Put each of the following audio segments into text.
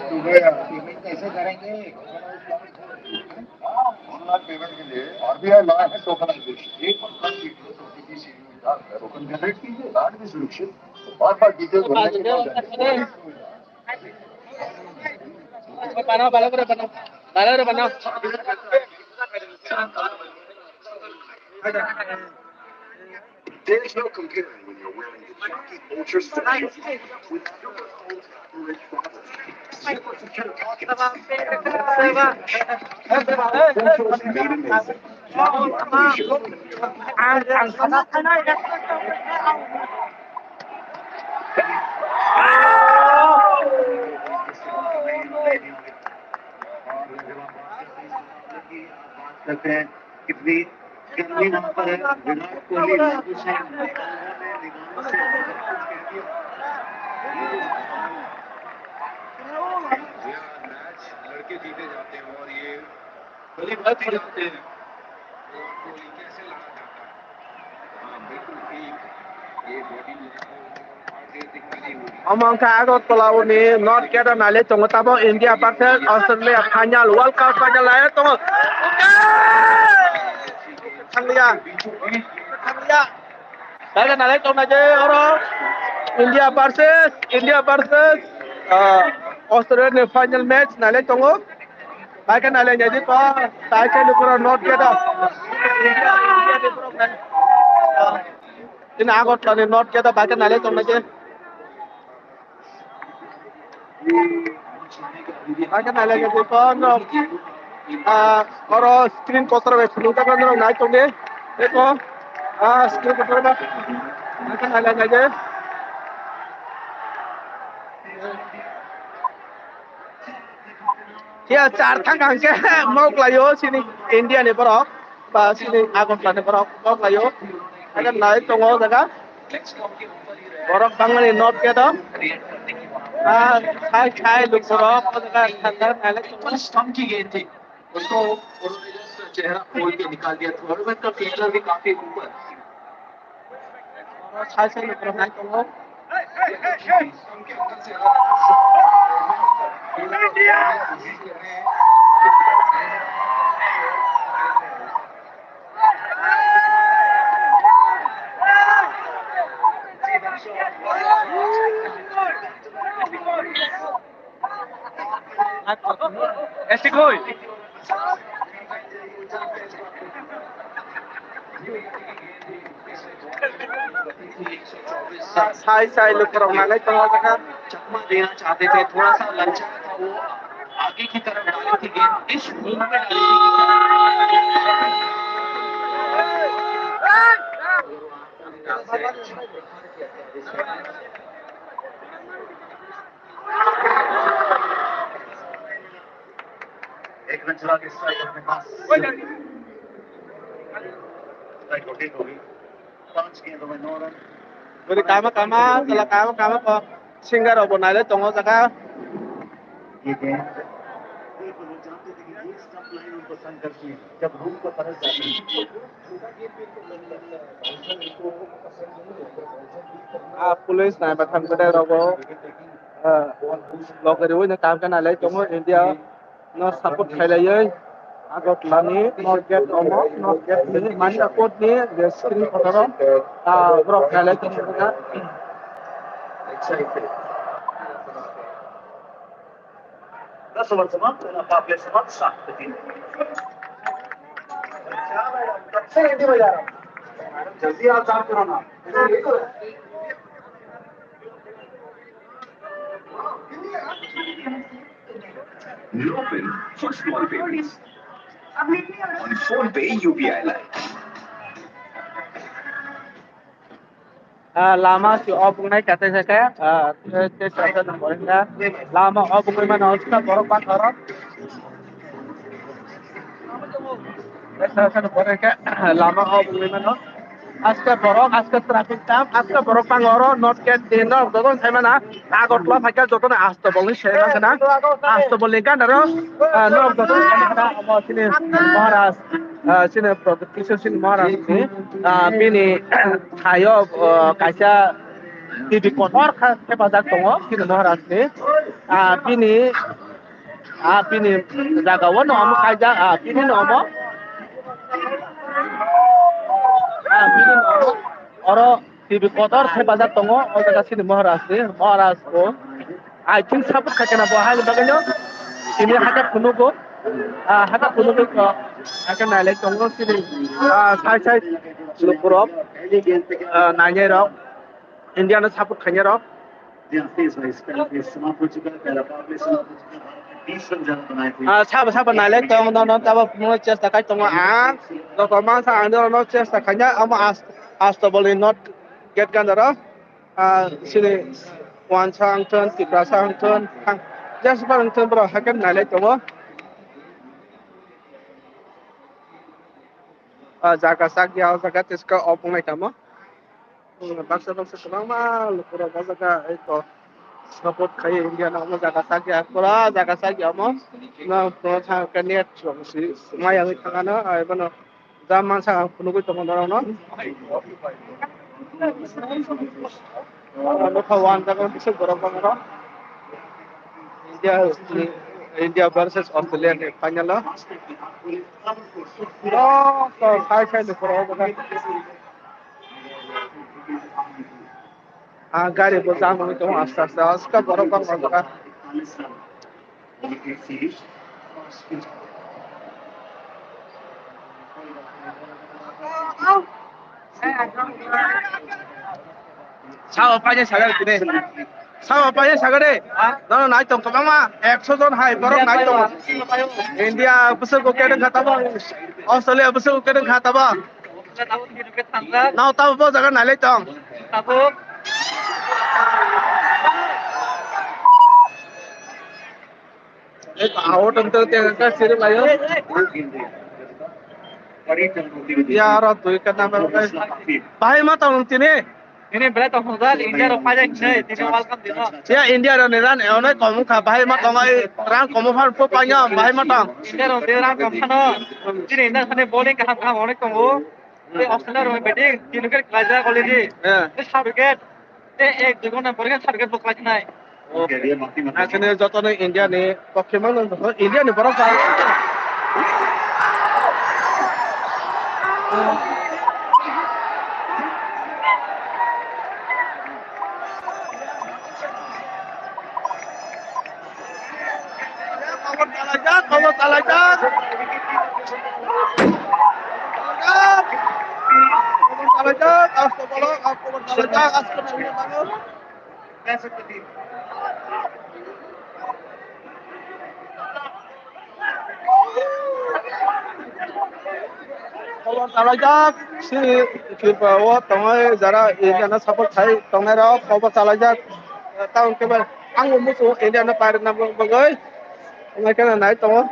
तो भैया पेमेंट कैसे करेंगे? ऑनलाइन पेमेंट के लिए आरबीआई लाया है टोकनाइजेशन। एक बार डिटेल्स ओटीपी सीवी डालकर टोकन जनरेट कीजिए, कार्ड भी सुरक्षित। बार बार डिटेल्स भरने के बाद बनाओ बाला करे बनाओ बाला करे बनाओ there's no comparing when you're wearing the Jockey Ultra Special with super cold rich fabric. Super secure pockets. Essentials made amazing. Jockey करते हैं कितनी कितनी वहां पर है विराट कोहली मैच लड़के जीते जाते हैं और ये बड़ी बात ही जाते हैं विराट कोहली कैसे लड़ा जाता है। हाँ बिल्कुल ठीक ये body Among Kago Tolauni, North Carolina, Tongatabo, India, Pakistan, Australia, Final, World Cup Final, Tanglia, Tanglia, Tongaj, India versus Australia final match, Nale Tongo, I can Nale Yajipa, I can North Carolina, in Agot, North Carolina, I can Nale Tonga. Akan nalanya di kono, orang screen kotor wes, lupa kan orang naik tunggu, itu, screen kotor dah, akan nalanya aja. Ya, चार था कहाँ के मौक लायो sini India ni berok, pas sini agon plan ni berok मौक लायो, akan naik tunggu jaga, berok bangun North ke dah. खाए लोग पर स्टंप की गेंद थी उसको उन्होंने जस्ट चेहरा खोल के निकाल दिया था और उसका फील्डर भी काफी ऊपर खाए से लोग बनाए तो वो ऐसे कोई साई लोग करना नहीं तो वो जगह चकमा देना चाहते थे थोड़ा सा ललचा था वो आगे की तरफ डाली थी गेंद इस मूव में डाली एक रन चला के स्ट्राइक अपने पास स्ट्राइक रोटेट हो गई 5 गेंदों में 9 run Beri kama telah kama ko singar obo nale tongo jaka ये गेंद बिल्कुल वो जानते थे कि ये स्टंप लाइन उनको तंग करती है जब रूम को तरफ जाती है police na bathan kode robo logari oi na kam kana lai tongo India no support khailai agot lani not get omo not get ni mani akot ni the screen photoro bro khailai tongo jaka excited 10 over समाप्त मुकाबले समाप्त 7-3 कब से हिंदी बजा रहा हूँ जल्दी आप साफ करो ना Open for small babies on PhonePe UPI Lite. lama si obung nai kate saka te chata nomor na lama obung mai mana oska borok pan thoro esa nomor ka lama obung mai mana aska borok aska traffic jam aska borok pan oro not get dinner dodon sai mana agotla phaka joton asto bolni sena kana asto bolni kan ro no dodon kana amo sini maharaj sini production sini maharaj ni bini thayo kaisa TV kotor हेफाजाब दङ सिनि महाराजनि बिनि बिनि जागायाव न'आव खायजा बिनि न'आव बिनि न'आव आरो TV kotor हेफाजाब दङ ओ जायगा सिनि महाराजखौ आथिं साबोत खायना बहाय बागैनो ini haka kunugo haka nalek tongo sini sai lukurok nanya rok India na saput khanya rok saba nalek tongo no taba mo chesta kai tongo no komang sa ando no chesta khanya ama asta boli not get gandara sini wan sang turn tikra sang turn just barang turn bro hakan nalek tongo jaga sak ya jaga tiska opung naik kamu baksa kelang mah lukura jaga itu support kayak India nama jaga sak ya pura jaga sak ya mo na pro tha kaniat chong si maya ngi thangana ai bano zaman sa punugui to mondoro no no kawan jaga bisa gorong pangoro India India versus Australia ne final no so sai lukura jaga गाडी को जाम हो तो आस्ते आस्ते उसका बरोबर होगा sao apa ya sagade no nai tong kama 100 জন hai borok nai tong India besar ko keden khata ba Australia besar ko keden khata ba now tahu bo jaga nai tong tahu एक out अंतर त्या सिर लायो यार तुई करना भाई मत उनतीने ini berat tonggal India ro paja chai tini welcome dino ya India ro neran eone komu kha bhai ma tongai ran komu phar po panya bhai ma tong India ro de ran kom phano tini India khane bowling kaham kaham onek tongo te Australia ro batting tini wicket kaja quality te 7 wicket te ek dugon na borga 7 wicket bokla nai আসলে যত India নে পক্ষে মানে India নে বড় কাজ খবর চালাই যাক আজকে বলো খবর চালাই যাক আজকে মানুষ Kalau talajak si kibawa tongai jara India support thai tongai ra kalau talajak tahun kebar angum musuh India na par na bagai ngai kana nai tongo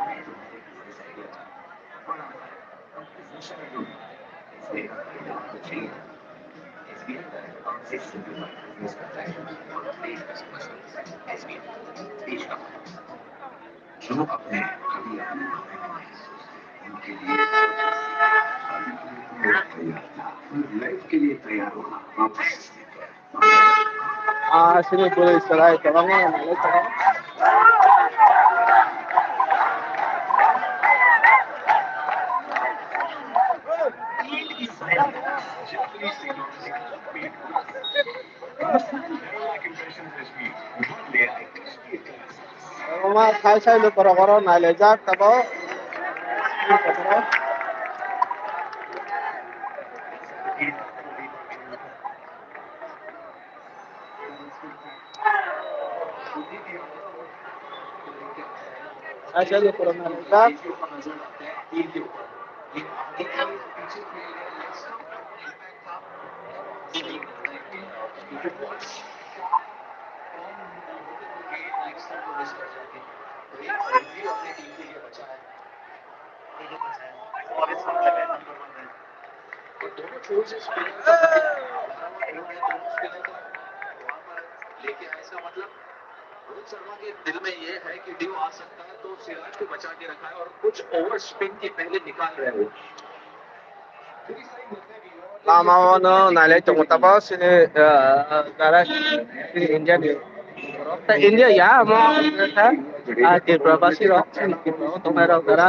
जो अपने कभी लाइफ के लिए तैयार होना वापस sini boleh serai tongo nai tongo Rumah saya lu koro-koro nai lejak tabo Saya lu koro nai lejak लेके आए इसका मतलब रोहित शर्मा के दिल में ये है कि ड्यू आ सकता है तो सिराज को बचा के रखा है और कुछ ओवर स्पिन के पहले निकाल रहे हो लामायावनो नायलाय दङ ताबा सिनि दारा सिनि इन्डियानि ता इन्डिया या mo ta Tripura basi ro sini Tripura tongai ro dara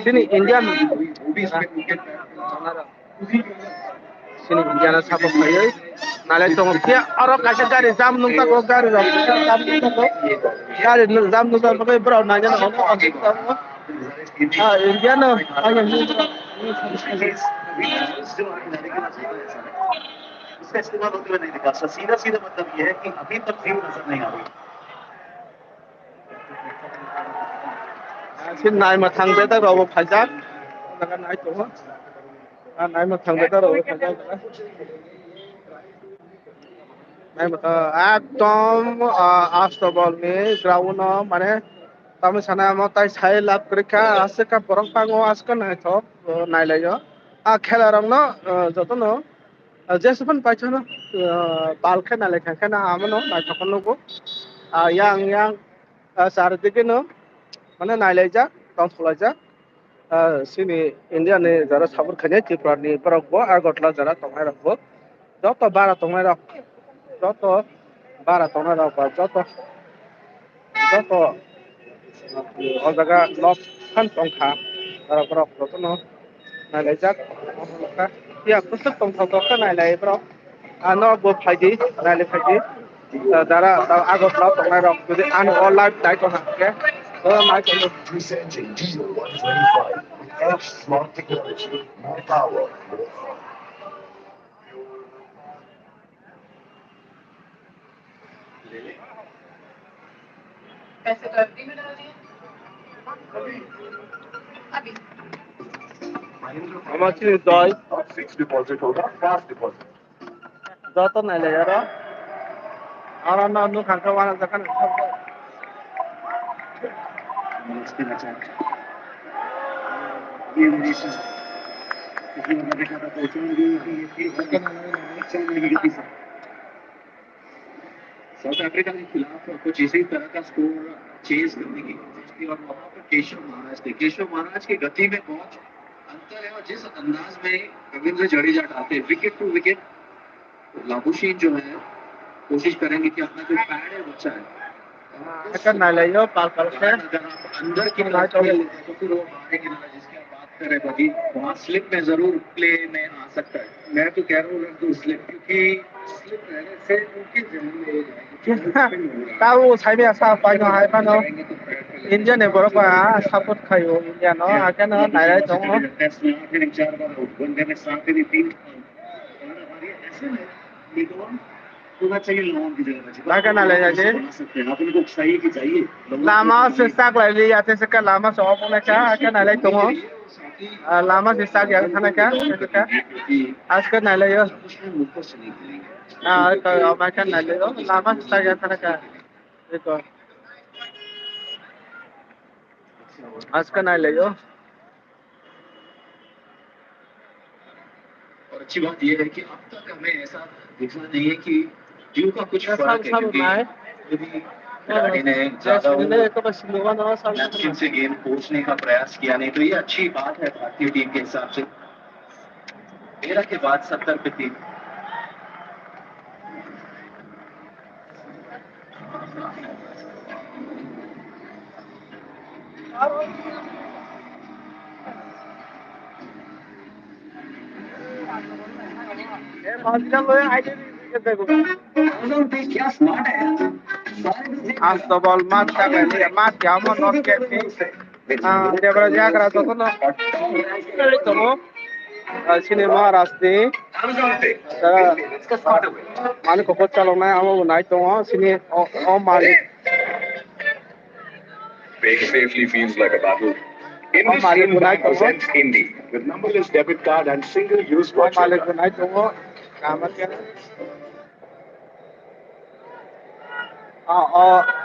sini India sini India na sapo khayai nalai tong kia aro kaisa gari jam nung ta go gari ro jam nung ta go gari jam nung ta go bro na jana hono India no aya इसका इस्तेमाल होते हुए नहीं दिखा। सीधा सीधा मतलब ये है कि अभी तक व्यू नजर नहीं आ रही। sin nai ma thang be ta ro phajak daga nai to nai ma thang be ta ro phajak nai ma একদম আস্তবল নি গ্রাউন্ড মানে তামে সানা ম তাই সাই লাভ পরীক্ষা আছে কা বরং পাঙ্গো আজকে নাই তো নাইলাইও খেলা রং ন যতন যেসবন পাইছন বাল খেনা লেখা খেনা আমনো নাই তখন নগো yang yang চারিদিকে ন মানে নাইলাইজা তংসলাইজা sini India ni jara sabur khane Tripura ni borokbo agotla jara tongai rokbo joto bara tongai rok joto bara tongai rok ba joto o jaga lok khan tongkha jara borok jotono nailajak ka ya kusuk tongthok ka nailai borok ano bo phaidi nailai phaidi jara agotla tongai rok jodi an all life dai to hakke nai to Presenting Geo 125 with edge smart technology, more power, more fun. पैसे तो FD में डाल दिए अभी আমার চিনি দই Fixed deposit होगा, fast deposit. যত নাইলে আর আর না নু খাঙ্কা বানা জাকান साउथ अफ्रीका के खिलाफ कुछ इसी तरह का स्कोर चेज करने की कोशिश की और वहां पर केशव महाराज की गति में बहुत अंतर है और जिस अंदाज में रविंद्र जडेजा डालते विकेट टू विकेट लाबुशीन जो है कोशिश करेंगे कि अपना जो पैड है बचा है akan nailayo pal palse अगर आप अंदर की तरफ खेल लेते हैं तो फिर वो बाहर की तरफ जिसकी आप बात कर रहे हैं बगी वहाँ स्लिप में जरूर प्ले में आ सकता है मैं तो कह रहा हूँ रन टू स्लिप क्योंकि स्लिप रहने से उनके जहन में ये जाएगी tahu sai bia sa pa no hai pa no India ne borok ba support khayo India no akan nailai tong test में आखिर 4 बार आउट वनडे में 7 दिन 3 और हमारी ऐसे में निगम होना चाहिए लोगों की जगह Baka nalai je बना सकते हैं आप उनको चाहिए कि चाहिए lama sesak lai li ate seka lama so pona ka akan nailai tong lama sesak ya thana ka aska nailayo मुझको से नहीं करेंगे to akan nailayo lama sesak ya thana ka ito aska nailayo और अच्छी बात यह है कि अब तक हमें ऐसा दिखा नहीं है कि ड्यू का कुछ सब फर्क है सब क्योंकि नाय यदि खिलाड़ी ने ज्यादा ने तो बस लोगा ना सब मैचिंग से गेम पहुंचने का प्रयास किया नहीं तो ये अच्छी बात है भारतीय टीम के हिसाब से 13 के बाद 70 पे 3 Hasta ball mat ka mat ya mo not ke dia beraja kara to no to mo sini Maharashtra malik ko chalona amo nai to sini o malik Paying safely feels like a battle. Oh, Malik IndusInd Bank Bank presents Indie with numberless debit card and single-use o malik virtual nai to mo kamat ka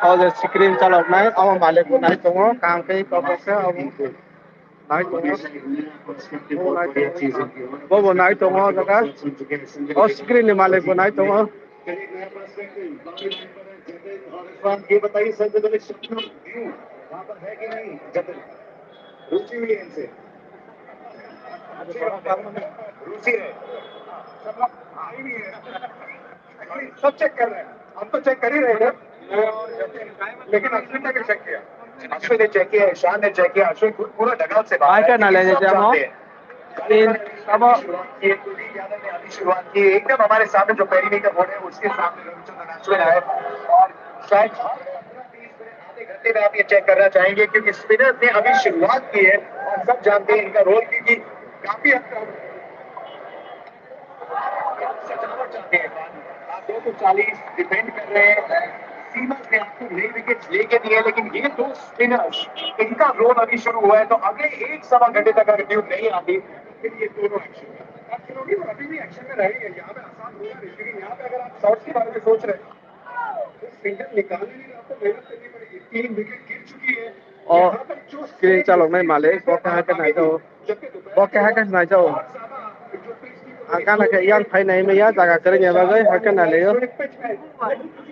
o the screen chalok nai amo malik nai to mo kam kai ko ko se amo nai to mo bo nai to mo jaga o screen ni malik nai to mo ये बताइए sir जब एक स्वप्न view वहाँ पर है कि नहीं जटिल रुचि हुई है इनसे रुचि है सब चेक कर रहे हैं हम तो चेक कर ही रहे हैं लेकिन अश्विन ने भी चेक किया अश्विन ने चेक किया ईशान ने चेक किया अश्विन पूरा डगआउट से बाहर Ai cái này là gì em không? Tin अब ये कुलदीप यादव ने अभी शुरुआत की एकदम हमारे सामने जो पेरीमीटर बोर्ड है उसके सामने रविचंद्रन अश्विन आए और शायद आधे घंटे में आप ये चेक करना चाहेंगे क्योंकि स्पिनर ने अभी शुरुआत की है और सब जानते हैं इनका रोल क्योंकि काफी हद तक सजावट चाहते हैं आप 240 डिफेंड कर रहे हैं सीमा से आपको नई विकेट लेके दिए लेकिन ये दो स्पिनर्स इनका रोल अभी शुरू हुआ है तो अगले 1-1.25 घंटे तक अगर ड्यूब नहीं आती फिर ये दोनों एक्शन में आप चलोगे वो अभी भी एक्शन में रहेंगे यहाँ पे आसान होगा नहीं लेकिन यहाँ पे अगर आप शॉट्स के बारे में सोच रहे हैं तो सिंगल निकालने के लिए आपको मेहनत करनी पड़ेगी 3 विकेट गिर चुकी है Ồ, यहाँ पर जो screen cho lồng này mà lấy có cái này đâu, có cái này đâu. Cái này cái yan phải này mới giá giá cái này mà cái cái này lấy.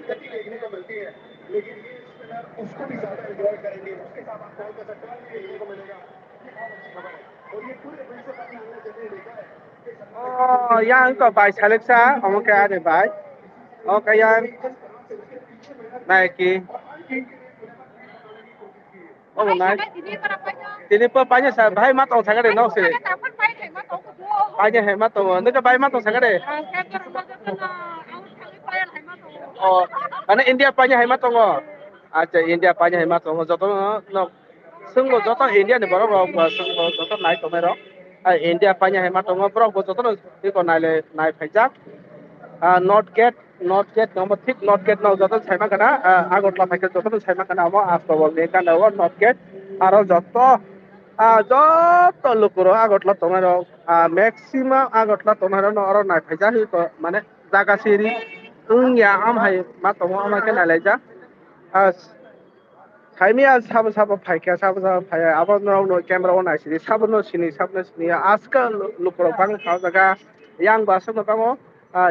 देखने को मिलती है लेकिन ये स्पिनर उसको भी ज्यादा enjoy करेंगे उसके साथ आप कॉल कर सकते हैं देखने को मिलेगा ये बहुत अच्छी खबर है और ये पूरे विश्व कप में हमने जैसे देखा है Ồ, yan có bài Alexa, ông cái này bài. Ồ cái yan này kì. Ồ này. Ini banyak saya bahaya matang sangat deh nasi. Banyak hemat tuh, ini bahaya matang sangat deh. Oh, karena India banyak hemat tuh nggak? Aja India banyak hemat tuh, jodoh no, semua jodoh India nih baru semua jodoh naik tuh merah. India banyak hemat tuh nggak, baru jodoh itu naik pajak. Not get nomor tik not get no jodoh saya mah kena, agot lah pajak jodoh saya mah kena mau after work ni kan awal not get, aro jodoh. Jodoh lukuro agot lah tuh merah, maximum agot lah tuh merah no orang naik pajak itu mana jaga siri. Ya am hay matong am cái này lấy chắc thấy mi sab sab phải kia sab phải abo nó nó camera này xí sab nó xí aska lupro bang tháo jaga yang basu nó bango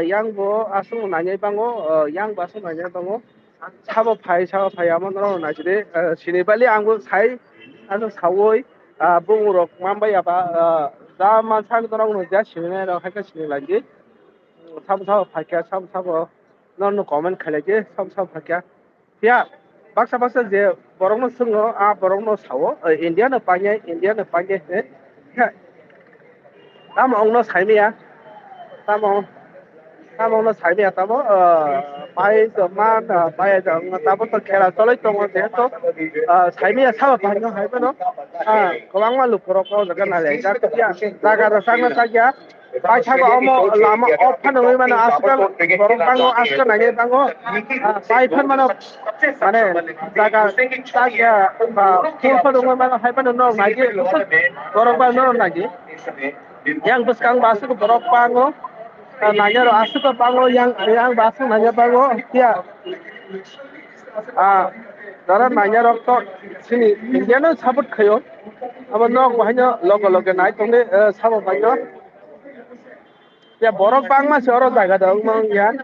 yang bo asu na nhai bango yang basu na nhai bango sab phải abo nó này xí bali angbo sai ano sawoi bung rok mambai apa da man sang nó nó ja xí này nó hay cái xí lagi sab phải kia sab nó comment khai lagi sab phải kia ya baksa je borong no sungo borong no sawo India no panye tam ong no sai mi ya tam ong no sai mi ya tam pai de man pai de tam to khela toloi tong je to sai mi ya sa ba no hai ba no kawang ma lu pro ko jaga na le ja ya jaga ra sang na sa ya pai cha ba omo lama off phan ngai mana askal borong bango askal nai bango pai phan mana মানে জায়গা জায়গা ফুলফা dong mana hai pa no lagi borok ba no lagi yang beskang basu ko borok pango nanya ro asu ko pango yang basu nanya pango ya dara nanya ro to sini India no sabut khayo aba no bahanya logo nai tonge sabo bahanya ya borok pang ma soro jaga dong mang yan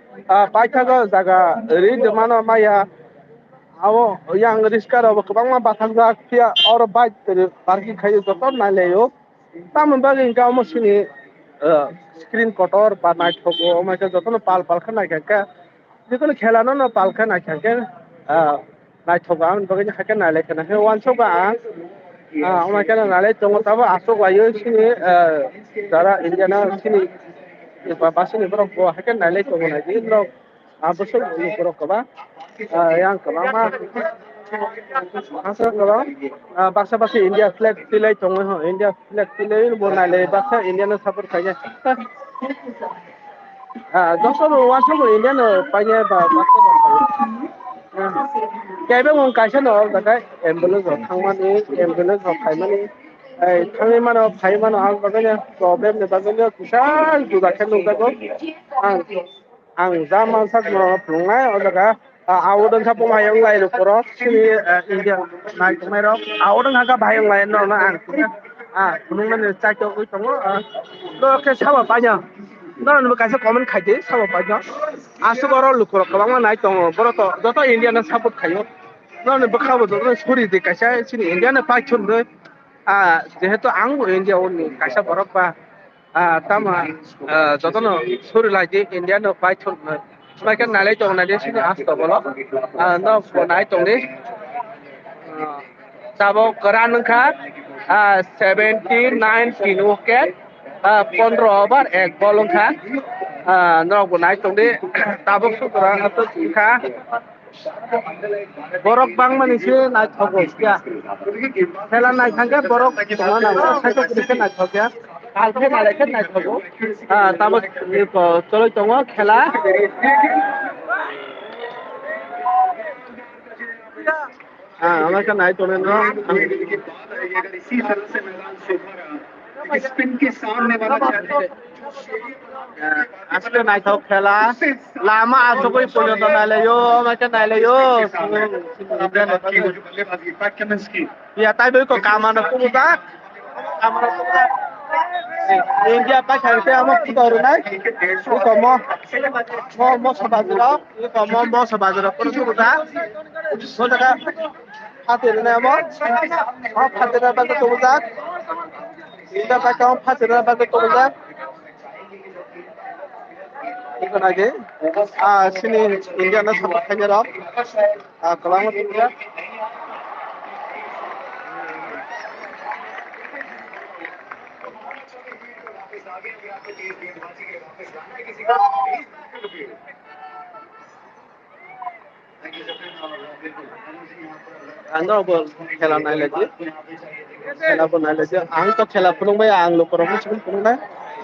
paitha ko jaga ri de mano maya abo yang riskar abo kubang ma batang jak tia or bike parking khayo jotor na leyo tamon bagin ka mo sini screen kotor ba night hobo ma ka jotor pal khana ka যেকোনো খেলানো না পালখা না থাকে নাই থবা আমি bagin khaka na le kana he wan soba আমার কেন নালে তোমরা তাবা আসো গায়ো সিনি যারা ইন্ডিয়ানা সিনি বাসিনি বড় হাকেন নালে তোমরা না দি বড় আবশ্য বড় কবা yang kaba asa kaba baksa baksa India flag tilai tong ho India flag tilai bonale baksa India na support kaya doktor waso ko India no panya ba baksa ba kaya mong kaisa no daga ambulance thangmani ambulance khaimani thangni mano khaimano ang baganya problem ne baganya kusal duda khanu dago ang zaman sak no plungai odaga awodon sa pumayang lai lukoro sini India naik tumero awodon haga bayang lai no na ang kunung na chak to ko tongo lo ke sawa panya no no kaisa comment khaite sawa panya asu boro lukoro kabang naik tongo boro to joto India na support khayo no no bakhabo do suri de kaisa sini India na pai chun de যেহেতু আংবো India oni kaisa borok ba tama jotono suri laji India no pai thun mai kan nalai tong na de sini asto bolo no nai tong ni tabo karan kha 79 wicket 15 over 1 ball kha no nai tong ni tabo sukra ato kha borok bang mani se nai thogo kya khela nai thangke borok tong na sai to kri nai thogya alphe nai khe nai thogo tabo cholo tongo khela আমার কাছে নাই চলে না के बाद आएगी अगर इसी तरह से मैदान सुधरा स्पिन के सामने वाला আজকে নাই থাক খেলা লামা আসবই পর্যন্ত নাইলেও আমাকে নাইলেও बल्लेबाजी बैट्समैन की ya tai boi ko kamana kumuta kamana kumuta India pa khalte amo putoru nai ko mo sabajira ko mo sabajira ko kumuta so daga hatir na amo hatir ba ko kumuta India pa ka hatir ba ko kumuta iko nage sini India na sabak khanya ro kalang India Ando bol khela nai lagi khela bol nai lagi ang to khela pulung bai ang lo korong sibun pulung nai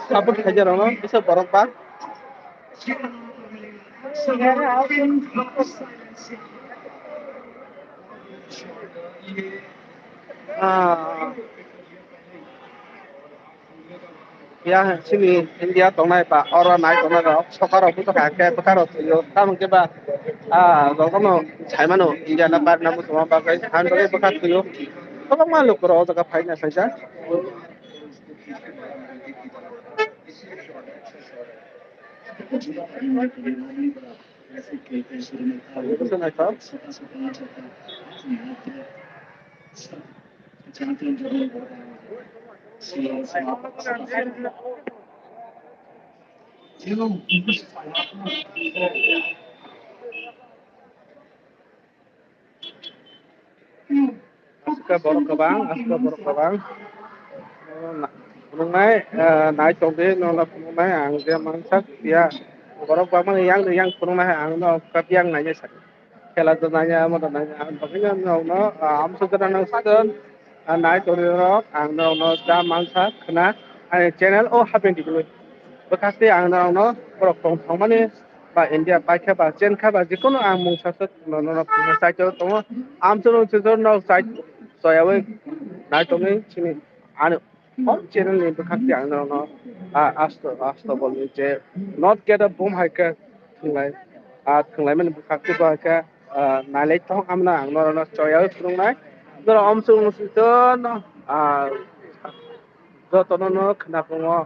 sabut khaja rono bisa borok ba ya sini India tongnai pa oro nai tongnai ro sokaro buto ka bakaro yo tamang ke ba gogono chaimano India na par namu toma ba kai han bale bakat yo to ma lo koro to ka faina saja Aska borok kabang punungnai nai tongde nona punungnai ang dia mangsak dia borok bang mang yang punungnai ang no kapiang nanya sak kela to nanya mo to nanya baknya no am sudra nang sun nai tongde rok ang no da mangsak khna channel o hapen diklo bekasti ang no borok tong thongmani ba India paikha ba chen kha ba jikono ang mungsak no no sai to tong am so no sai soyawe nai tongni chini ano channel ni bekasti ang no asto bolni je not get a boom haika thunglai man bekasti ba ka nalai tong amna ang no soyawe thungnai do amsung to no do to no khna pongo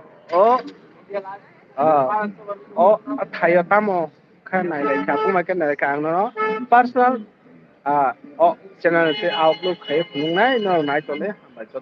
o thayo tamo kha nai ka puma ka nai ka ang no personal channel te outlook khai phungnai no nai to le ba cho